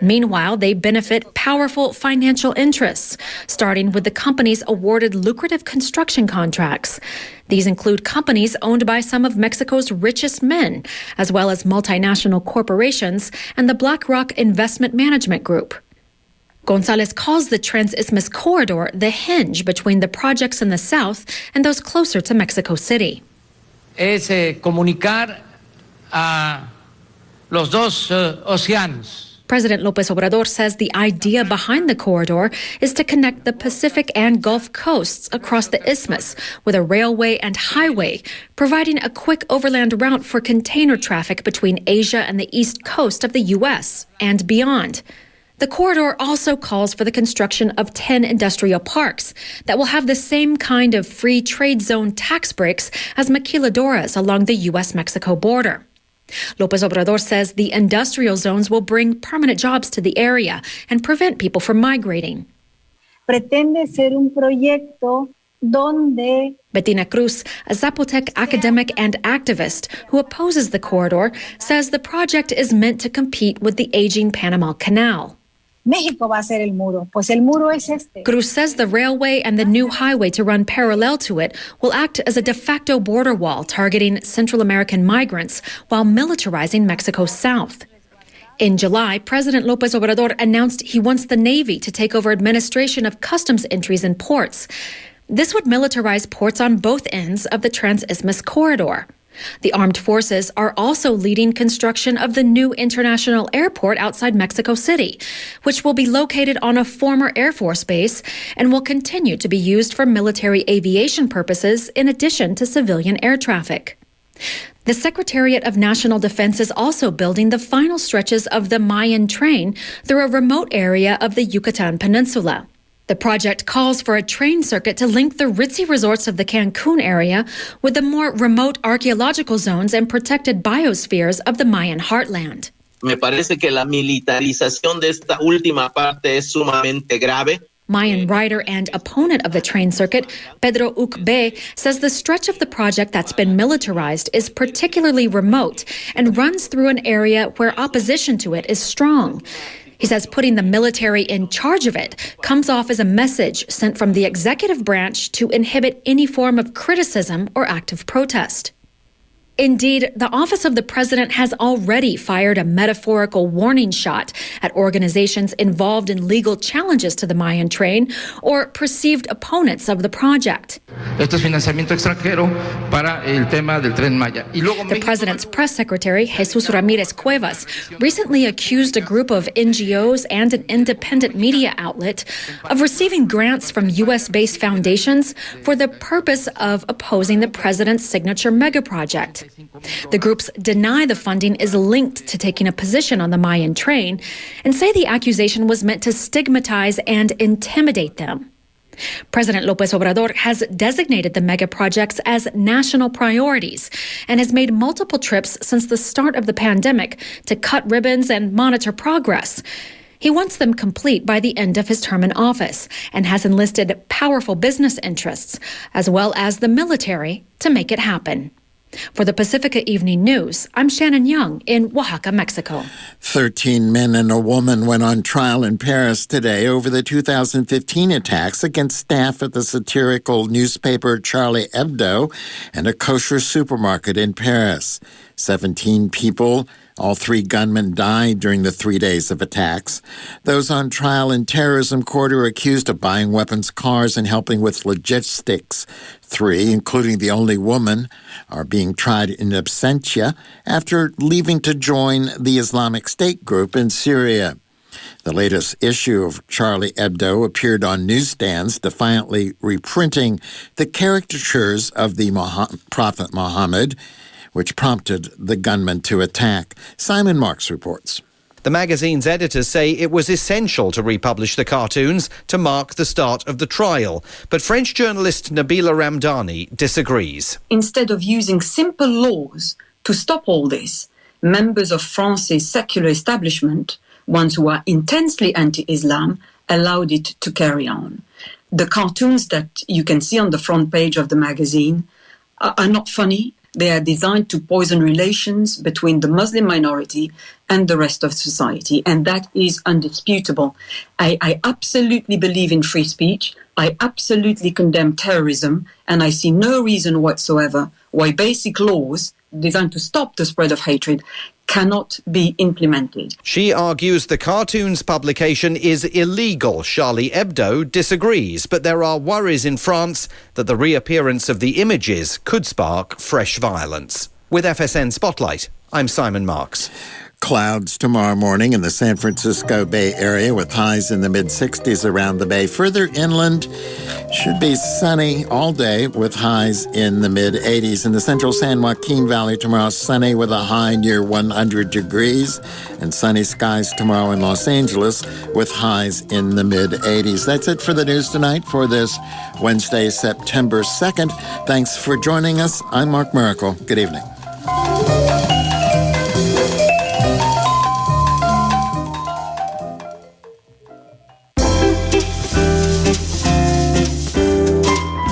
Meanwhile, they benefit powerful financial interests, starting with the companies awarded lucrative construction contracts. These include companies owned by some of Mexico's richest men, as well as multinational corporations and the BlackRock Investment Management Group. Gonzalez calls the Trans-Isthmus Corridor the hinge between the projects in the south and those closer to Mexico City. Es comunicar a los dos océanos. President López Obrador says the idea behind the corridor is to connect the Pacific and Gulf coasts across the isthmus with a railway and highway, providing a quick overland route for container traffic between Asia and the east coast of the U.S. and beyond. The corridor also calls for the construction of 10 industrial parks that will have the same kind of free trade zone tax breaks as maquiladoras along the U.S.-Mexico border. López Obrador says the industrial zones will bring permanent jobs to the area and prevent people from migrating. Pretende ser un proyecto donde Bettina Cruz, a Zapotec academic and activist who opposes the corridor, says the project is meant to compete with the aging Panama Canal. México va a ser el muro, pues el muro es este. Cruz says the railway and the new highway to run parallel to it will act as a de facto border wall targeting Central American migrants while militarizing Mexico's south. In July, President López Obrador announced he wants the Navy to take over administration of customs entries in ports. This would militarize ports on both ends of the Trans-Isthmus corridor. The armed forces are also leading construction of the new international airport outside Mexico City, which will be located on a former Air Force base and will continue to be used for military aviation purposes in addition to civilian air traffic. The Secretariat of National Defense is also building the final stretches of the Mayan train through a remote area of the Yucatan Peninsula. The project calls for a train circuit to link the ritzy resorts of the Cancun area with the more remote archaeological zones and protected biospheres of the Mayan heartland. Me parece que la militarización de esta última parte es sumamente grave. Mayan writer and opponent of the train circuit, Pedro Ucbe, says the stretch of the project that's been militarized is particularly remote and runs through an area where opposition to it is strong. He says putting the military in charge of it comes off as a message sent from the executive branch to inhibit any form of criticism or active protest. Indeed, the Office of the President has already fired a metaphorical warning shot at organizations involved in legal challenges to the Mayan train or perceived opponents of the project. The president's press secretary, Jesus Ramirez Cuevas, recently accused a group of NGOs and an independent media outlet of receiving grants from U.S.-based foundations for the purpose of opposing the president's signature megaproject. The groups deny the funding is linked to taking a position on the Mayan train and say the accusation was meant to stigmatize and intimidate them. President López Obrador has designated the mega projects as national priorities and has made multiple trips since the start of the pandemic to cut ribbons and monitor progress. He wants them complete by the end of his term in office and has enlisted powerful business interests as well as the military to make it happen. For the Pacifica Evening News, I'm Shannon Young in Oaxaca, Mexico. 13 men and a woman went on trial in Paris today over the 2015 attacks against staff at the satirical newspaper Charlie Hebdo and a kosher supermarket in Paris. 17 people, all 3 gunmen, died during the 3 days of attacks. Those on trial in terrorism court are accused of buying weapons, cars, and helping with logistics. 3, including the only woman, are being tried in absentia after leaving to join the Islamic State group in Syria. The latest issue of Charlie Hebdo appeared on newsstands, defiantly reprinting the caricatures of the Prophet Muhammad, which prompted the gunman to attack. Simon Marks reports. The magazine's editors say it was essential to republish the cartoons to mark the start of the trial. But French journalist Nabila Ramdani disagrees. Instead of using simple laws to stop all this, members of France's secular establishment, ones who are intensely anti-Islam, allowed it to carry on. The cartoons that you can see on the front page of the magazine are not funny. They are designed to poison relations between the Muslim minority and the rest of society, and that is undisputable. I absolutely believe in free speech. I absolutely condemn terrorism, and I see no reason whatsoever why basic laws designed to stop the spread of hatred cannot be implemented. She argues the cartoon's publication is illegal. Charlie Hebdo disagrees, but there are worries in France that the reappearance of the images could spark fresh violence. With FSN Spotlight, I'm Simon Marks. Clouds tomorrow morning in the San Francisco Bay Area with highs in the mid-60s around the bay. Further inland, should be sunny all day with highs in the mid-80s. In the central San Joaquin Valley tomorrow, sunny with a high near 100 degrees. And sunny skies tomorrow in Los Angeles with highs in the mid-80s. That's it for the news tonight for this Wednesday, September 2nd. Thanks for joining us. I'm Mark Miracle. Good evening.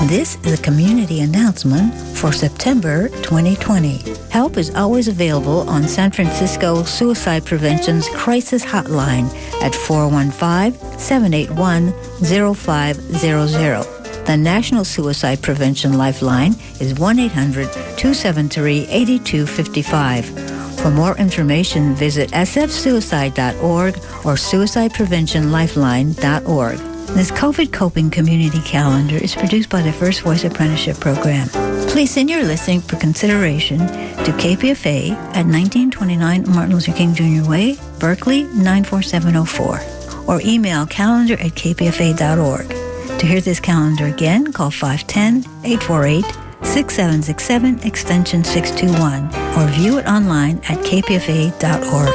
This is a community announcement for September 2020. Help is always available on San Francisco Suicide Prevention's crisis hotline at 415-781-0500. The National Suicide Prevention Lifeline is 1-800-273-8255. For more information, visit sfsuicide.org or suicidepreventionlifeline.org. This COVID Coping Community Calendar is produced by the First Voice Apprenticeship Program. Please send your listing for consideration to KPFA at 1929 Martin Luther King Jr. Way, Berkeley 94704, or email calendar@kpfa.org. To hear this calendar again, call 510-848-6767 extension 621, or view it online at kpfa.org.